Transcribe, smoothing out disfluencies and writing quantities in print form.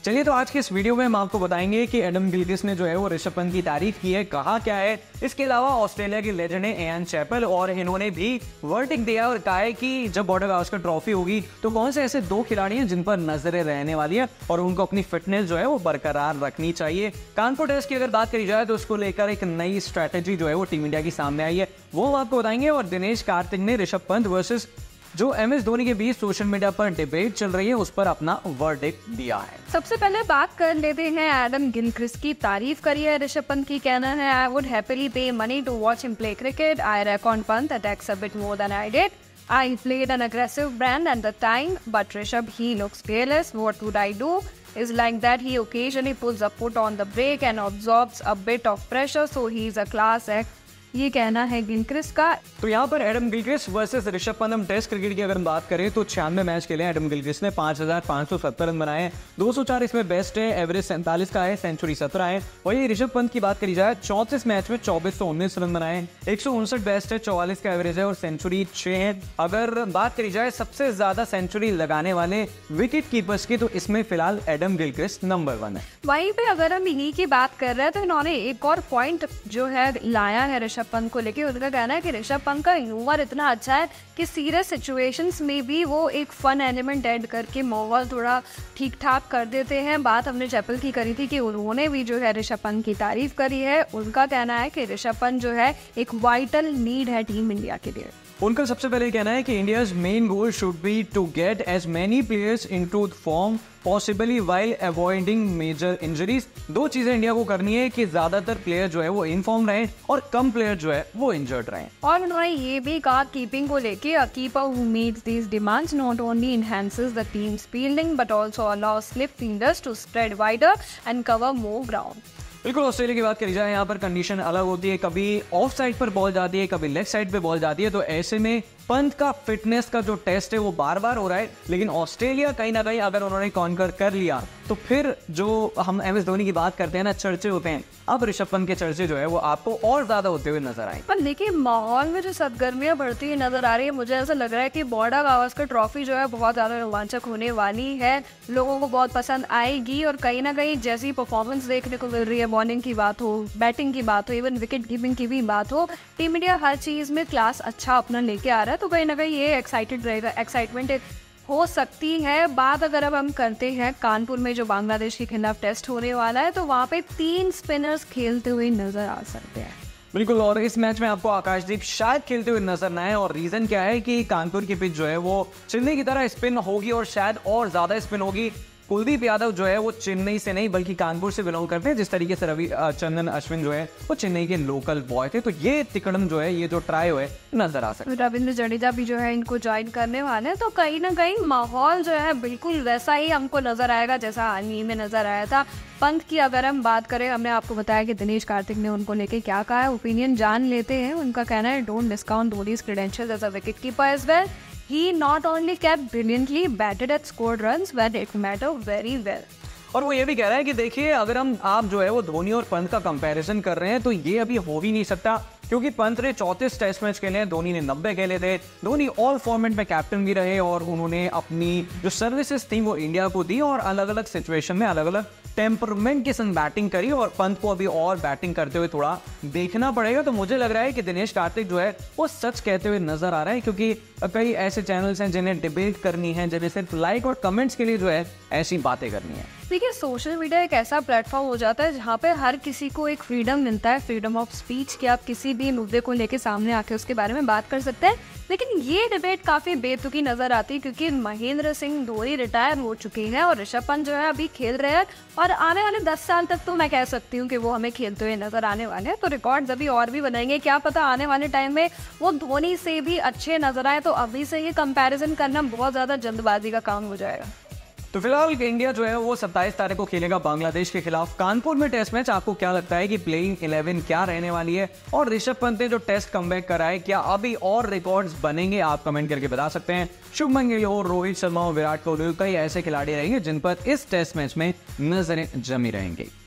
चलिए तो आज के इस वीडियो में हम आपको बताएंगे कि एडम गिलक्रिस्ट ने जो है वो ऋषभ पंत की तारीफ की है, कहा क्या है। इसके अलावा ऑस्ट्रेलिया की लेजेंड है इयान चैपल और इन्होंने भी वर्डिक्ट दिया और कहा है कि जब बॉर्डर गावस्कर ट्रॉफी होगी तो कौन से ऐसे दो खिलाड़ी हैं जिन पर नजरें रहने वाली है और उनको अपनी फिटनेस जो है वो बरकरार रखनी चाहिए। कानपुर टेस्ट की अगर बात करी जाए तो उसको लेकर एक नई स्ट्रैटेजी जो है वो टीम इंडिया की सामने आई है, वो हम आपको बताएंगे। और दिनेश कार्तिक ने ऋषभ पंत वर्सेस जो MS धोनी के बीच सोशल मीडिया पर डिबेट चल रही है उस पर अपना वर्डिक्ट दिया है। सबसे पहले बात कर लेते हैं एडम गिलक्रिस्ट की। तारीफ करी है ऋषभ पंत की। कहना है, I would happily pay money to watch him play cricket. I record Pant attacks a bit more than I did. I played an aggressive brand at the time, but Rishabh, he looks fearless. What would I do? Is like that he occasionally pulls a foot on the brake and absorbs a bit of pressure, so he's a class act. ये कहना है Gilchrist का। तो यहाँ पर Adam Gilchrist versus Rishabh Pant, हम test cricket की अगर बात करें तो 96 मैच खेले एडम गिलक्रिस्ट ने 5,570 रन बनाए, 204 इसमें बेस्ट है, एवरेज 47 का है, सेंचुरी 17 है। वही ऋषभ पंत की बात करी जाए 34 मैच में 2419 रन बनाए, 159 बेस्ट है, 44 का एवरेज है और सेंचुरी 6 है। अगर बात करी जाए सबसे ज्यादा सेंचुरी लगाने वाले विकेट कीपर्स की तो इसमें फिलहाल एडम गिलक्रिस्ट नंबर 1 है। वहीं पे अगर हम इन्हीं की बात कर रहे हैं तो इन्होंने एक और पॉइंट जो है लाया है ऋषभ पंत को लेके। उनका कहना है कि ऋषभ पंत का ह्यूमर इतना अच्छा है कि सीरियस सिचुएशंस में भी वो एक फन एलिमेंट ऐड करके माहौल थोड़ा ठीक ठाक कर देते हैं। बात हमने चैपल की करी थी कि उन्होंने भी जो है ऋषभ पंत की तारीफ करी है। उनका कहना है कि ऋषभ पंत जो है एक वाइटल नीड है टीम इंडिया के लिए। उनका सबसे पहले कहना है कि India's main goal should be to get as many players into form possibly while avoiding major injuries. दो चीजें इंडिया को करनी है कि ज्यादातर प्लेयर जो है वो इन फॉर्म रहे और कम प्लेयर जो है वो इंजर्ड रहे। और उन्होंने ये भी कहा कीपिंग को लेके, a keeper who meets these demands not only enhances the team's fielding but also allows slip fingers to spread wider and cover more ground. बिल्कुल, ऑस्ट्रेलिया की बात करी जाए यहाँ पर कंडीशन अलग होती है, कभी ऑफ साइड पर बॉल जाती है, कभी लेफ्ट साइड पे बॉल जाती है। तो ऐसे में पंत का फिटनेस का जो टेस्ट है वो बार बार हो रहा है, लेकिन ऑस्ट्रेलिया कहीं ना कहीं अगर उन्होंने कॉन्कर कर लिया तो फिर जो हम MS धोनी की बात करते हैं ना, चर्चे होते हैं, अब ऋषभ पंत के चर्चे जो है वो आपको और ज्यादा होते हुए नजर आए। पर देखिए माहौल में जो सरगर्मियां बढ़ती हुई नजर आ रही है, मुझे ऐसा लग रहा है कि बॉर्डर गावस्कर ट्रॉफी जो है बहुत ज्यादा रोमांचक होने वाली है, लोगों को बहुत पसंद आएगी। और कहीं ना कहीं जैसी परफॉर्मेंस देखने को मिल रही है, बॉलिंग की बात हो, बैटिंग की बात हो, इवन विकेट कीपिंग की भी बात हो, टीम इंडिया हर चीज में क्लास अच्छा अपना लेके आ रहा है। तो कहीं ना कहीं ये एक्साइटेड रहेगा, एक्साइटमेंट हो सकती है। बात अगर अब हम करते हैं कानपुर में जो बांग्लादेश के खिलाफ टेस्ट होने वाला है, तो वहाँ पे 3 स्पिनर्स खेलते हुए नजर आ सकते हैं। बिल्कुल, और इस मैच में आपको आकाशदीप शायद खेलते हुए नजर न आए और रीजन क्या है कि कानपुर की पिच जो है वो चेन्नई की तरह स्पिन होगी और शायद और ज्यादा स्पिन होगी। कुलदीप यादव जो है वो चेन्नई से नहीं बल्कि कानपुर से बिलोंग करते हैं, जिस तरीके से रविचंद्रन अश्विन जो है वो चेन्नई के लोकल बॉय थे। तो ये तिकड़म जो है, ये जो ट्राई है नजर आ सकता है। रविंद्र जडेजा भी जो है इनको ज्वाइन करने वाले हैं, तो कहीं ना कहीं माहौल जो है बिल्कुल वैसा ही हमको नजर आएगा जैसा हाल ही में नजर आया था। पंत की अगर हम बात करें, हमने आपको बताया कि दिनेश कार्तिक ने उनको लेके क्या कहा है, ओपिनियन जान लेते हैं। उनका कहना है, don't discount Dhoni's credentials as a wicket keeper as well. He not only kept brilliantly, batted at scored runs when it mattered very well. और वो ये भी कह रहा है कि देखिए अगर आप जो है वो धोनी और पंत का कंपैरिजन कर रहे हैं तो ये अभी हो भी नहीं सकता, क्योंकि पंत ने 34 टेस्ट मैच खेले हैं, धोनी ने 90 खेले थे। धोनी ऑल फॉर्मेट में कैप्टन भी रहे और उन्होंने अपनी जो सर्विसेज थी वो इंडिया को दी और अलग अलग सिचुएशन में अलग अलग टेम्परमेंट के संग बैटिंग करी। और पंत को अभी और बैटिंग करते हुए थोड़ा देखना पड़ेगा। तो मुझे लग रहा है कि दिनेश कार्तिक जो है वो सच कहते हुए नजर आ रहा है, क्योंकि कई ऐसे चैनल्स हैं जिन्हें डिबेट करनी है, जिन्हें सिर्फ लाइक और कमेंट्स के लिए जो है ऐसी बातें करनी है। देखिए सोशल मीडिया एक ऐसा प्लेटफॉर्म हो जाता है जहाँ पे हर किसी को एक फ्रीडम मिलता है, फ्रीडम ऑफ स्पीच, कि आप किसी भी मुद्दे को लेके सामने आके उसके बारे में बात कर सकते हैं। लेकिन ये डिबेट काफ़ी बेतुकी नज़र आती है, क्योंकि महेंद्र सिंह धोनी रिटायर हो चुके हैं और ऋषभ पंत जो है अभी खेल रहे हैं और आने वाले 10 साल तक तो मैं कह सकती हूँ कि वो हमें खेलते हुए नज़र आने वाले हैं। तो रिकॉर्ड्स अभी और भी बनाएंगे, क्या पता आने वाले टाइम में वो धोनी से भी अच्छे नजर आए। तो अभी से ये कंपैरिजन करना बहुत ज़्यादा जल्दबाजी का काम हो जाएगा। तो फिलहाल इंडिया जो है वो 27 तारीख को खेलेगा बांग्लादेश के खिलाफ कानपुर में टेस्ट मैच। आपको क्या लगता है कि प्लेइंग 11 क्या रहने वाली है, और ऋषभ पंत ने जो टेस्ट कमबैक करा है क्या अभी और रिकॉर्ड्स बनेंगे? आप कमेंट करके बता सकते हैं। शुभमन गिल हो, रोहित शर्मा हो, विराट कोहली, कई ऐसे खिलाड़ी रहेंगे जिन पर इस टेस्ट मैच में नजरें जमी रहेंगी।